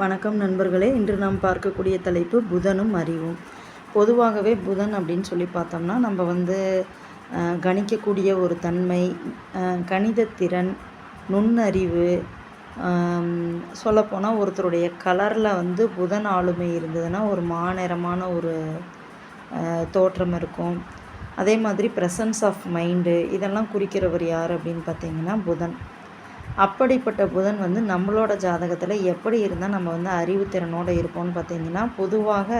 வணக்கம் நண்பர்களே. இன்று நாம் பார்க்கக்கூடிய தலைப்பு புதனும் அறிவும். பொதுவாகவே புதன் அப்படின்னு சொல்லி பார்த்தோம்னா நம்ம கணிக்கக்கூடிய ஒரு தன்மை, கணிதத்திறன், நுண்ணறிவு, சொல்லப்போனால் ஒருத்தருடைய கலரில் புதன் ஆளுமை இருந்ததுன்னா ஒரு மாநிறமான ஒரு தோற்றம் இருக்கும். அதே மாதிரி ப்ரெசன்ஸ் ஆஃப் மைண்டு இதெல்லாம் குறிக்கிறவர் யார் அப்படின்னு பார்த்தீங்கன்னா புதன். அப்படிப்பட்ட புதன் நம்மளோட ஜாதகத்தில் எப்படி இருந்தால் நம்ம அறிவுத்திறனோடு இருப்போம்னு பார்த்தீங்கன்னா, பொதுவாக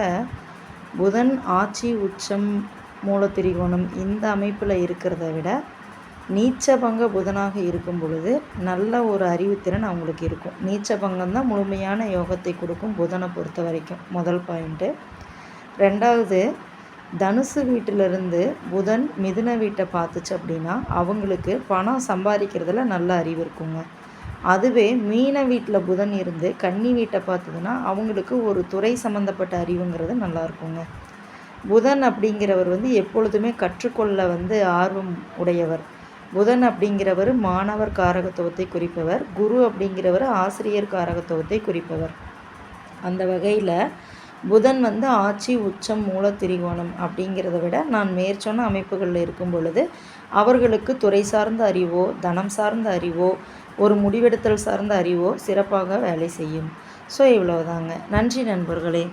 புதன் ஆட்சி, உச்சம், மூலத்திரிகோணம் இந்த அமைப்பில் இருக்கிறத விட நீச்சபங்க புதனாக இருக்கும் பொழுது நல்ல ஒரு அறிவுத்திறன் அவங்களுக்கு இருக்கும். நீச்சபங்கம் தான் முழுமையான யோகத்தை கொடுக்கும் புதனை பொறுத்த வரைக்கும். முதல் பாயிண்ட்டு. ரெண்டாவது, தனுசு வீட்டிலிருந்து புதன் மிதுன வீட்டை பார்த்துச்சு அப்படின்னா அவங்களுக்கு பணம் சம்பாதிக்கிறதுல நல்ல அறிவு இருக்குங்க. அதுவே மீன வீட்டில் புதன் இருந்து கன்னி வீட்டை பார்த்ததுன்னா அவங்களுக்கு ஒரு துறை சம்மந்தப்பட்ட அறிவுங்கிறது நல்லா இருக்குங்க. புதன் அப்படிங்கிறவர் எப்பொழுதுமே கற்றுக்கொள்ள ஆர்வம் உடையவர். புதன் அப்படிங்கிறவர் மாணவர் காரகத்துவத்தை குறிப்பவர். குரு அப்படிங்கிறவர் ஆசிரியர் காரகத்துவத்தை குறிப்பவர். அந்த வகையில் புதன் ஆட்சி, உச்சம், மூல, திரிகோணம் அப்படிங்கிறத விட நான் மேற்சொன்ன அமைப்புகளில் இருக்கும் பொழுது அவர்களுக்கு துறை சார்ந்த அறிவோ, தனம் சார்ந்த அறிவோ, ஒரு முடிவெடுத்தல் சார்ந்த அறிவோ சிறப்பாக வேலை செய்யும். ஸோ இவ்வளவுதாங்க. நன்றி நண்பர்களே.